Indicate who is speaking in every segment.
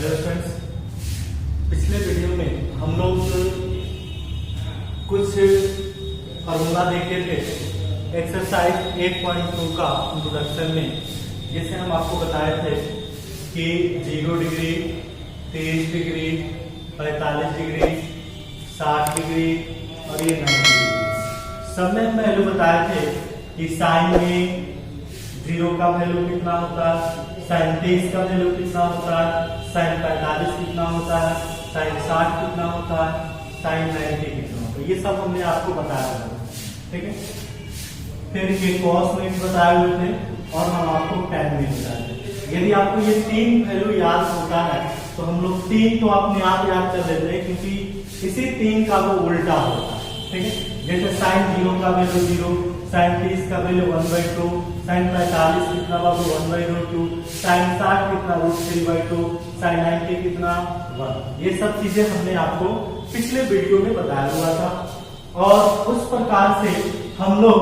Speaker 1: Hello friends, पिछले video में हम लोग कुछ फॉर्मूला देखे थे एक्सरसाइज 8.2 का इंट्रोडक्शन में। जैसे हम आपको बताए थे कि 0 डिग्री, 30 डिग्री, 45 डिग्री, 60 डिग्री और ये 90 डिग्री। सब में हम वैल्यू बताए थे कि साइन में 0 का वैल्यू कितना होता है, साइन 23 का वैल्यू कितना होता है, साइन 45 कितना होता है, साइन 60 कितना होता है, साइन 90 कितना होता है। ये सब हमने आपको बताया था, ठीक है। फिर ये कॉस में भी बताए हुए थे और हम आपको tan में बताए थे। यदि आपको ये 3 वैल्यू याद होता है तो हम लोग 3 तो अपने आप याद कर लेते हैं, क्योंकि इसी 3 का वो उल्टा होता है, ठीक है। जैसे साइन 0 का वैल्यू 0, साइन 30 का वैल्यू 1/2, साइन 45 कितना बाबू 1/2, साइन 60 कितना √3/2, साइन 90 कितना 1। ये सब चीजें हमने आपको पिछले वीडियो में बताया हुआ था। और उस प्रकार से हम लोग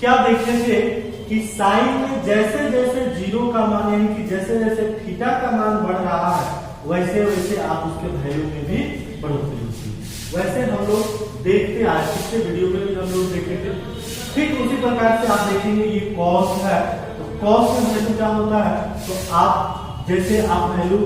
Speaker 1: क्या देखे थे कि साइन में जैसे जैसे 0 का मान यानी कि जैसे जैसे थीटा का मान बढ़ रहा है वैसे वैसे आप उसके वैल्यू में भी बढ़ोतरी होती है। वैसे हम लोग देखते आए, पिछले वीडियो में भी हम लोग देखे थे। ठीक उसी प्रकार से आप देखेंगे ये कॉस है, तो कॉस में वैल्यू क्या होता है, तो आप जैसे आप वैल्यू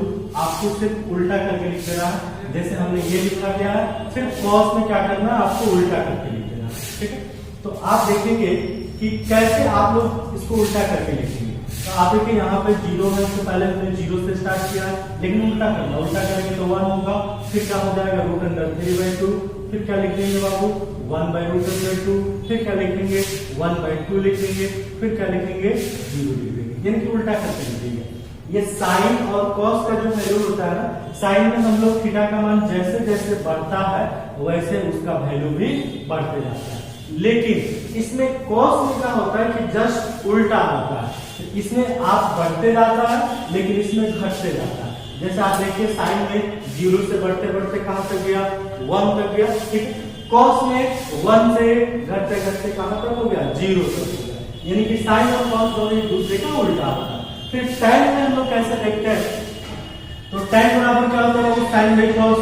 Speaker 1: आपको सिर्फ उल्टा करके लिख देना है। जैसे हमने ये लिखा गया है, सिर्फ कॉस में क्या करना है, आपको उल्टा करके लिख देना है, ठीक है। तो आप देखेंगे कि कैसे आप लोग इसको उल्टा करके लिखेंगे। तो आप देखिए यहाँ पे 0 है, उससे पहले हमने 0 से स्टार्ट किया है, लेकिन उल्टा करना, उल्टा करेंगे तो 1 होगा। फिर क्या हो जाएगा √3/2, फिर क्या लिखेंगे बाबू 1/√2, फिर क्या लिखेंगे 1/2 लिखेंगे, फिर क्या लिखेंगे 0 लिखेंगे, यानी कि उल्टा करके लिखेंगे। ये साइन और कॉस का जो वैल्यू होता है ना, साइन में हम लोग थीटा का मान जैसे जैसे बढ़ता है वैसे उसका वैल्यू भी बढ़ते जाता है। लेकिन इसमें कॉस में क्या होता है कि जस्ट उल्टा होता है। इसमें आप बढ़ते जाता है लेकिन इसमें घटते जाता है। जैसे आप देखिए साइन में 0 से बढ़ते बढ़ते कहां तक गया, 1 तक गया, ठीक। कॉस में 1 से घटते घटते कहां तक हो गया, 0 तक हो गया, यानी कि साइन और कॉस दोनों एक दूसरे का उल्टा होता है। फिर tan में हम लोग कैसे देखते हैं, तो tan बराबर क्या होता है, साइन बाई कॉस।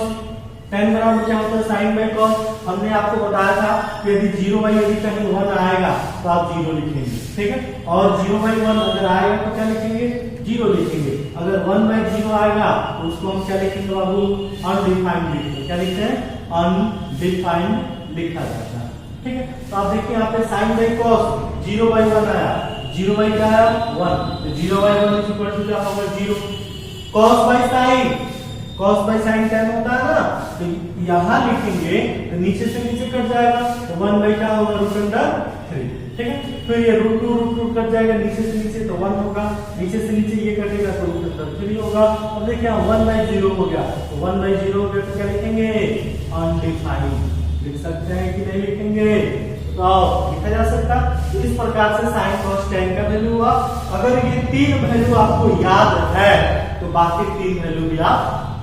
Speaker 1: tan बराबर क्या होता है, साइन बाई कॉस। हमने आपको बताया था कि यदि 0/, यदि कहीं 1 आएगा तो आप 0 लिखेंगे, ठीक है। और 0/1 अगर आएगा तो क्या लिखेंगे, 0 लिखेंगे। अगर 1/0 आएगा तो उसको हम क्या लिखेंगे बाबू, अनडिफाइंड लिखेंगे। क्या लिखते हैं, अनडिफाइंड लिखा जाता है, ठीक है। तो आप देखिए यहाँ पे साइन बाई कॉस 0/1 आया, 0 बाई क्या आया 1, तो 0/1 इज इक्वल टू क्या होगा 0। Cos by sine, cos by sine tan होता है ना, तो यहां लिखेंगे तो नीचे से नीचे कट जाएगा, तो 1 बाई क्या होगा √3, ठीक है। फिर ये √2 कट जाएगा नीचे से नीचे, तो 1 होगा, नीचे से नीचे ये कटेगा तो √3 होगा। अब देखिए 1/0 हो गया, तो 1/0 हो गया तो क्या लिखेंगे, अनडिफाइंड लिख सकते हैं कि नहीं लिखेंगे, तो लिखा जा सकता। तो इस प्रकार से साइन कॉस tan का वैल्यू हुआ। अगर ये 3 वैल्यू आपको याद है तो बाकी 3 वैल्यू भी आप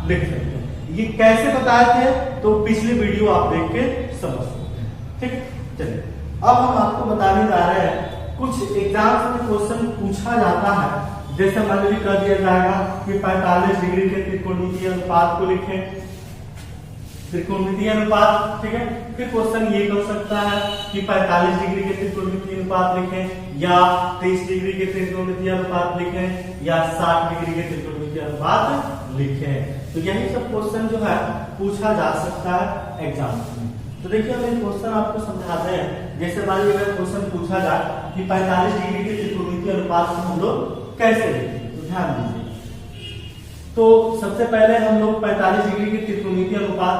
Speaker 1: लिख सकते हैं। ये कैसे बताए थे तो पिछली वीडियो आप देख के समझ सकते हैं, ठीक है। चलिए अब हम आपको बताने जा रहे हैं कुछ एग्जाम्स में क्वेश्चन पूछा जाता है। जैसे मान लीजिए कर दिया जाएगा कि 45 डिग्री के त्रिकोणमितीय अनुपात को लिखें, त्रिकोणमितीय अनुपात, ठीक है। फिर क्वेश्चन ये हो सकता है कि 45 डिग्री के त्रिकोणमितीय अनुपात लिखें, या 23 डिग्री के त्रिकोणमितीय अनुपात लिखें, या 60 डिग्री के त्रिकोणमितीय अनुपात लिखें। तो यही सब क्वेश्चन जो है पूछा जा सकता है एग्जाम में। तो देखिए हम एक क्वेश्चन आपको समझाते हैं। जैसे मान लीजिए अगर क्वेश्चन पूछा जाए कि 45 डिग्री के त्रिकोणमितीय अनुपात को हम लोग कैसे लिखें, तो ध्यान दीजिए। तो सबसे पहले हम लोग 45 डिग्री के त्रिकोणमितीय अनुपात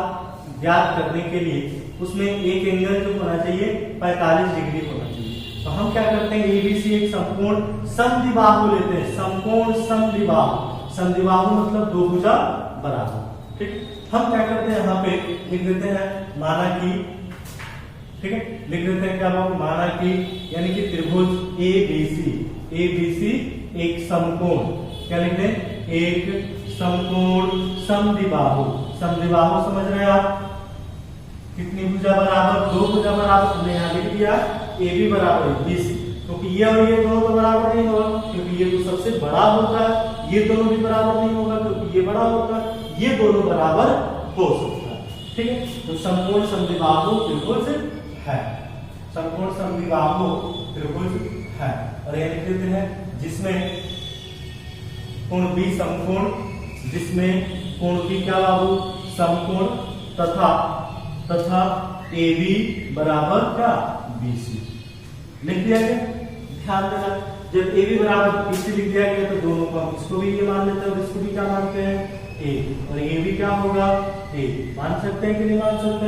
Speaker 1: ज्ञात करने के लिए उसमें एक एंगल जो होना चाहिए 45 डिग्री होना चाहिए। तो हम क्या करते हैं, एबीसी एक संपूर्ण समद्विबाहु लेते हैं, संपूर्ण समद्विबाहु। समद्विबाहु मतलब दो भुजा बराबर, ठीक। हम क्या करते हैं, यहाँ पे लिख देते हैं माना कि, ठीक है, लिख देते हैं क्या बाबू, माना कि, यानी कि त्रिभुज एबीसी एक समकोण, क्या लिखते हैं, एक समकोण समद्विबाहु। समद्विबाहु समझ रहे हैं आप, कितनी भुजा बराबर, 2 भुजा बराबर, हमने यहाँ लिख दिया AB बराबर BC। क्योंकि ये और ये दोनों तो बराबर नहीं होगा, क्योंकि ये तो सबसे बड़ा होता है, ये दोनों भी बराबर नहीं होगा क्योंकि ये बड़ा होता है, ये दोनों बराबर हो सकता है। ठीक है, तो समकोण समद्विबाहु त्रिभुज है, समकोण समद्विबाहु त्रिभुज है। और यह लिख देते हैं जिसमें कोण बी समकोण, जिसमें कोण बी क्या बाबू समकोण तथा AB बराबर क्या BC लिख दिया गया। ध्यान देना, जब AB बराबर BC लिख दिया गया तो दोनों को हम इसको भी ये मान लेते हैं और इसको भी क्या मानते हैं A, और ये भी क्या होगा A। मान सकते हैं कि नहीं मान सकते?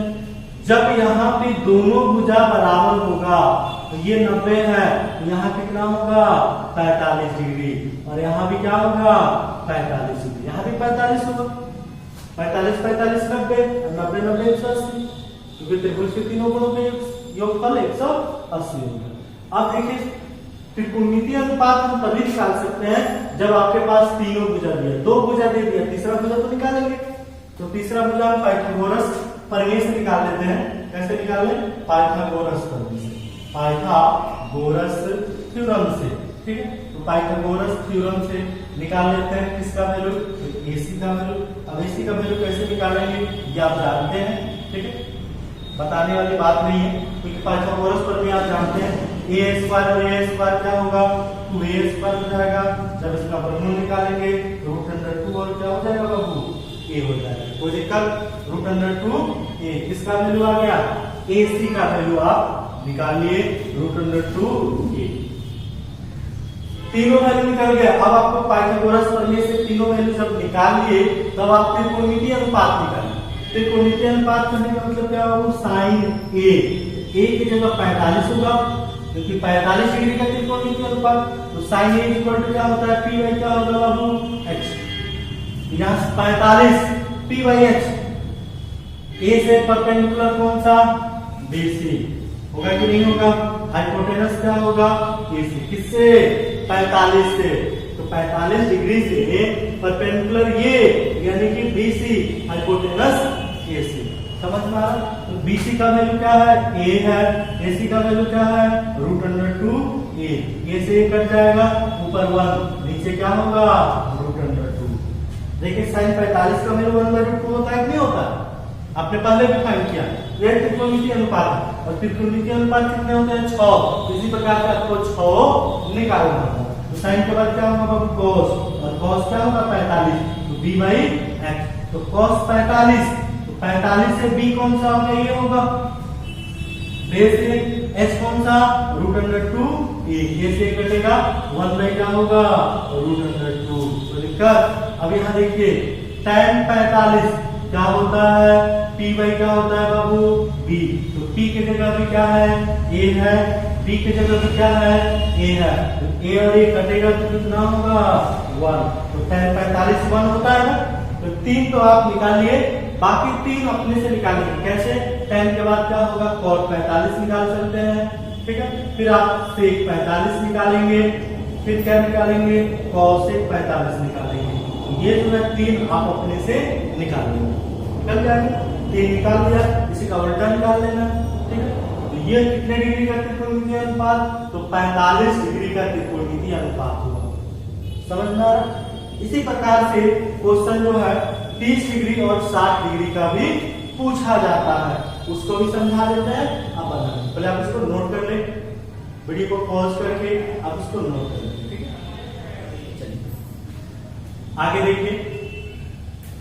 Speaker 1: जब यहाँ पे दोनों भुजा बराबर होगा तो ये 90 है, तो यहाँ कितना होगा 45 डिग्री, और यहाँ भी क्या होगा 45 डिग्री, यहाँ भी 45 होगा, 45 45 90 90 90 180, क्योंकि त्रिभुज के तीनों कोणों के योगफल 180 होगा। अब देखिए त्रिकोणमितीय अनुपात हम तभी निकाल सकते हैं जब आपके पास तीनों भुजा दिया, दो भुजा दे दिया, तीसरा भुजा तो निकालेंगे। तो तीसरा भुजा हम पाइथागोरस प्रमेय से निकाल लेते हैं। कैसे निकालें? पाइथागोरस प्रमेय से, पाइथागोरस थ्योरम से। ठीक है, तो पाइथागोरस थ्योरम से निकाल लेते हैं किसका वैल्यू, AC का वैल्यू। अब AC का वैल्यू कैसे निकालेंगे ये आप जानते हैं। ठीक है, बताने वाली बात नहीं है, क्योंकि पाइथागोरस प्रमेय आप जानते हैं। a² और a² क्या होगा 2a² हो जाएगा। जब इसका वर्गमूल निकालेंगे तो √2 और क्या हो जाएगा बाबू a हो जाएगा। कोई दिक्कत? √2a किसका वैल्यू आ गया, AC का वैल्यू आप निकालिए √2a। तीनों वैल्यू निकल गया। अब आपको पाइथागोरस प्रमेय से तीनों वैल्यू जब निकाल लिए तब आप त्रिकोणमितीय अनुपात निकालिए। त्रिकोणमितीय अनुपात करने का मतलब क्या होगा, sin A की जगह 45 होगा क्योंकि 45 डिग्री का त्रिकोणमितीय अनुपात, तो sin A इक्वल टू क्या होता है P बाई क्या होगा बाबू H। यहाँ 45 P बाई H, A से परपेंडिकुलर कौन सा BC होगा कि नहीं होगा, हाइपोटेनस क्या होगा AC, किससे 45 से, तो 45 डिग्री से परपेंडिकुलर ये यानी कि BC हाइपोटेनस AC। समझ में आ रहा? तो BC का वैल्यू क्या है A है, AC का वैल्यू क्या है √2a। A से A कट जाएगा, ऊपर 1 नीचे क्या होगा √2। देखिए sin 45 का वैल्यू 1/2 होता है कि नहीं होता, आपने पहले भी फाइंड किया। यह त्रिकोणमितीय अनुपात है और त्रिकोणमितीय अनुपात कितने होते हैं 6। इसी प्रकार से आपको 6 निकालना होगा। तो sin के बाद क्या होगा बाबू cos, और cos क्या होगा 45, तो b बाई x। तो cos 45, तो 45 से b कौन सा होगा, ये होगा बेस h कौन सा √2a, ये से कटेगा 1 बाई क्या होगा √2। तो दिक्कत? अब यहाँ देखिए tan 45 क्या होता है p बाई क्या होता है बाबू b, तो p की जगह भी क्या है a है, b की जगह भी क्या है a है, तो a और a कटेगा तो कितना होगा 1। तो tan 45 1 होता है ना, तो 3 तो आप निकालिए, बाकी 3 अपने से निकालिए। कैसे? tan के बाद क्या होगा cos 45 निकाल सकते हैं। ठीक है, फिर आप sec 45 निकालेंगे, फिर क्या निकालेंगे cos 45 निकालेंगे। ये जो है 3 आप अपने से निकाल लेंगे, निकल जाएंगे। 3 निकाल दिया, इसी का उल्टा निकाल लेना। ठीक है, तो ये कितने डिग्री का त्रिकोणमितीय अनुपात, तो 45 डिग्री का त्रिकोणमितीय अनुपात होगा। समझ में आ रहा? इसी प्रकार से क्वेश्चन जो है 30 डिग्री और 60 डिग्री का भी पूछा जाता है, उसको भी समझा देते हैं। अब बताएं, पहले आप इसको नोट कर ले, वीडियो को पॉज करके आप इसको नोट कर ले। ठीक है, चलिए आगे देखिए।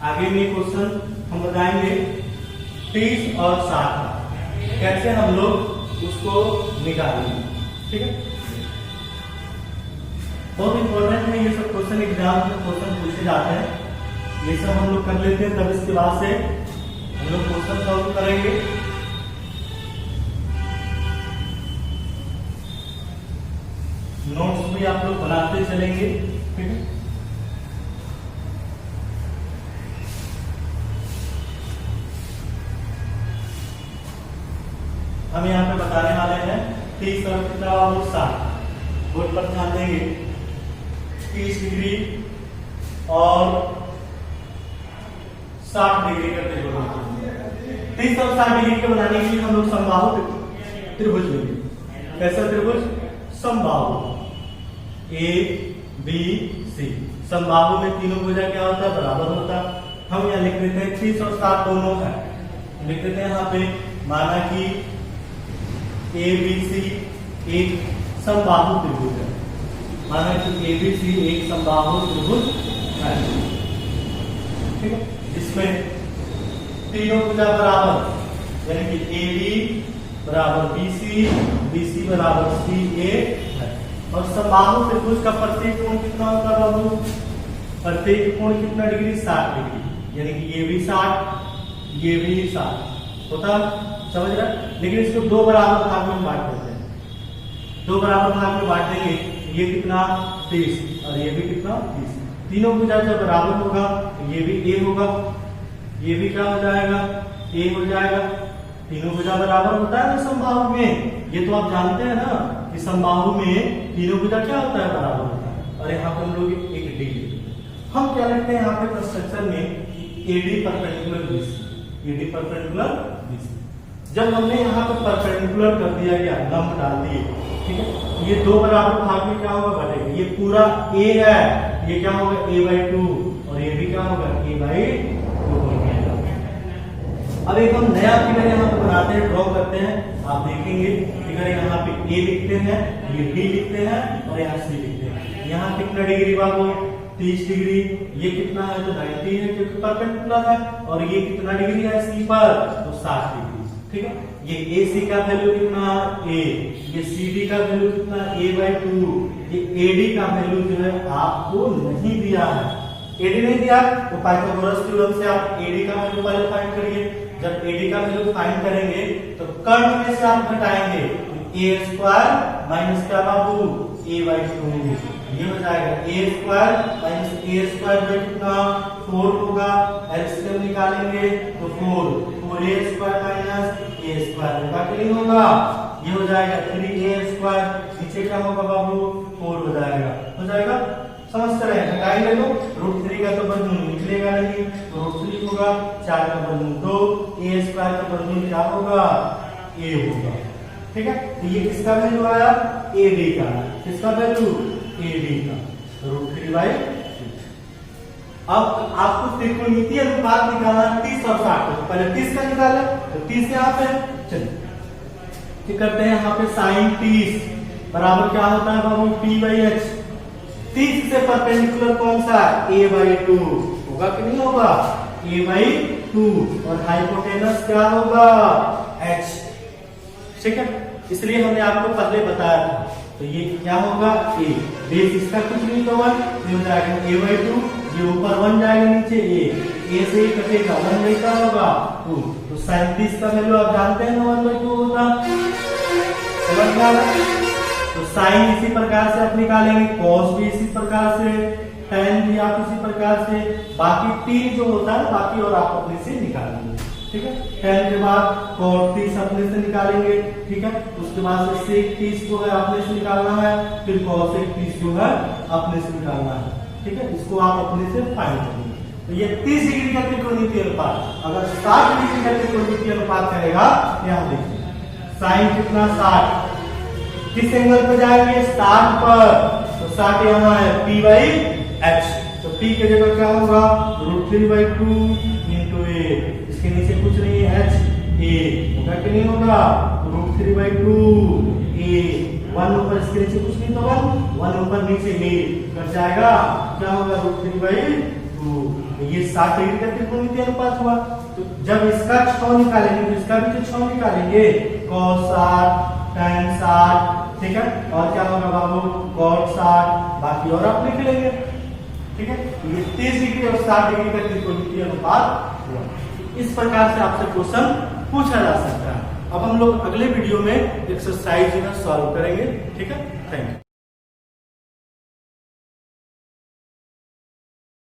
Speaker 1: आगे में क्वेश्चन हम बताएंगे 30 और 60 कैसे हम लोग उसको निकालेंगे। ठीक है, बहुत इंपॉर्टेंट है ये सब क्वेश्चन, एग्जाम में क्वेश्चन पूछे जाते हैं। ये सब हम लोग कर लेते हैं, तब इसके बाद से हम लोग क्वेश्चन सॉल्व करेंगे। नोट्स भी आप लोग बनाते चलेंगे। ठीक है, हम यहाँ पे बताने वाले हैं 30 और कितना 60। बोर्ड पर ध्यान देंगे, 30 डिग्री और 60 डिग्री का त्रिभुज। 30 और 60 डिग्री के बनाने के लिए हम लोग समबाहु त्रिभुज लेंगे। कैसा त्रिभुज? समबाहु ए बी सी। समबाहु में तीनों भुजा क्या होता है, बराबर होता है। हम यहाँ लिख देते हैं 30 और 60 दोनों है, लिख देते हैं यहाँ पे, माना कि ए बी सी एक समबाहु त्रिभुज है, माना कि ए बी सी एक समबाहु त्रिभुज है, ठीक है। इसमें तीनों भुजा बराबर, यानी कि ए बी बराबर बी सी बराबर सी ए है। और समबाहु त्रिभुज का प्रत्येक कोण कितना होता है बाबू, प्रत्येक कोण कितना डिग्री, 60 डिग्री, यानी कि ये भी 60 ये भी 60 होता, समझ रहे। लेकिन इसको दो बराबर भाग में बांट देते हैं, दो बराबर भाग में बांट देंगे, ये कितना 30 और ये भी कितना 30। तीनों भुजा जब बराबर होगा ये भी ए होगा, ये भी क्या हो जाएगा, ए हो जाएगा। तीनों भुजा बराबर होता है ना समबाहु में, ये तो आप जानते हैं ना कि समबाहु में तीनों भुजा क्या होता है, बराबर होता है। और यहाँ पे हम लोग एक डी, हम क्या लिखते हैं यहाँ पे कंस्ट्रक्शन में AD perpendicular BC, AD perpendicular BC. जब हमने यहाँ पे परपेंडिकुलर कर दिया गया, लंब डाल दिए, ठीक है, ये दो बराबर भाग में क्या होगा, बटेगा। ये पूरा ए है, ये क्या होगा a/2 और ये भी क्या होगा a/2 हो गया। अब एक हम नया फिगर यहाँ पे बनाते हैं, ड्रॉ करते हैं। आप देखेंगे फिगर यहाँ पे a लिखते हैं, ये b लिखते हैं और यहाँ c लिखते हैं। यहाँ कितना डिग्री बाबू, 30 डिग्री। ये कितना है, तो 90 है क्योंकि परपेंडिकुलर है। और ये कितना डिग्री है c पर, तो 60 डिग्री, ठीक है। ये AC का वैल्यू कितना a, ये CD का वैल्यू कितना a/2, ये AD का वैल्यू जो है आपको नहीं दिया है, AD नहीं दिया तो पाइथागोरस थ्योरम से आप AD का वैल्यू पहले फाइंड करिए। जब AD का वैल्यू फाइंड करेंगे तो कर्ण में से आप घटाएंगे, a² माइनस क्या बाबू, a/2, ये हो जाएगा a² माइनस a² कितना 4 होगा। एलसीएम निकालेंगे तो 4a² माइनस a² होगा कि नहीं होगा, ये हो जाएगा 3a², नीचे क्या होगा बाबू 4 हो जाएगा, समझते रहे। घटाएंगे तो √3 का तो वर्गमूल निकलेगा नहीं, तो √3 होगा, 4 का वर्गमूल 2, a² का वर्गमूल क्या होगा, a होगा, ठीक है। तो ये किसका वैल्यू आया, AD का, किसका वैल्यू, AD का, √3/3। अब आपको त्रिकोणमितीय अनुपात निकालना 30 और 60, तो पहले 30 का निकाले, तो 30 यहाँ पे, चलिए क्या करते हैं, यहाँ पे sin 30 बराबर क्या होता है बाबू, p/h। 30 से परपेंडिकुलर कौन सा, a/2 होगा कि नहीं होगा, a/2। और हाइपोटेनस क्या होगा, h, ठीक है। इसलिए हमने आपको पहले बताया था। तो ये क्या होगा, a, बेस इसका कुछ नहीं तो 1, ये हो जाएगा a/2, ये ऊपर 1 जाएगा, नीचे a से ही कटेगा, 1 नहीं क्या होगा 2। तो 37 का वैल्यू आप जानते हैं ना 1/2 होता, समझ में आ रहा। तो साइन इसी प्रकार से आप निकालेंगे, कॉस भी इसी प्रकार से, tan भी आप इसी प्रकार से, बाकी 3 जो होता है बाकी और आप अपने से निकालेंगे, ठीक है। tan के बाद cot 30 अपने से निकालेंगे, ठीक है। उसके बाद से sec 30 जो है अपने से निकालना है, फिर cos 30 जो है अपने से निकालना है, ठीक है। इसको आप अपने से फाइंड करेंगे। तो ये 30 डिग्री का त्रिकोणमितीय अनुपात अगर 60 डिग्री का त्रिकोणमितीय अनुपात करेगा, यहाँ देखिए साइन कितना 60, किस एंगल पे जाएंगे, 60 पर, तो 60 यहाँ है p/h, तो p की जगह क्या होगा, √3/2 into a, इसके नीचे कुछ नहीं है, h a होगा कि नहीं होगा, √3/2 a, 1 ऊपर इसके नीचे कुछ नहीं तो 1 ऊपर नीचे a कट जाएगा, क्या होगा √3/2। ये 60 डिग्री का त्रिकोणमितीय अनुपात हुआ। तो जब इसका 6 निकालेंगे तो इसका भी तो 6 निकालेंगे, cos 60 tan 60, ठीक है। और क्या होगा बाबू, cot 60, बाकी और आप लिख लेंगे, ठीक है। ये 30 डिग्री और 60 डिग्री का त्रिकोणमितीय अनुपात हुआ। इस प्रकार से आपसे क्वेश्चन पूछा जा सकता है। अब हम लोग अगले वीडियो में एक्सरसाइज सॉल्व करेंगे, ठीक है। Thank you.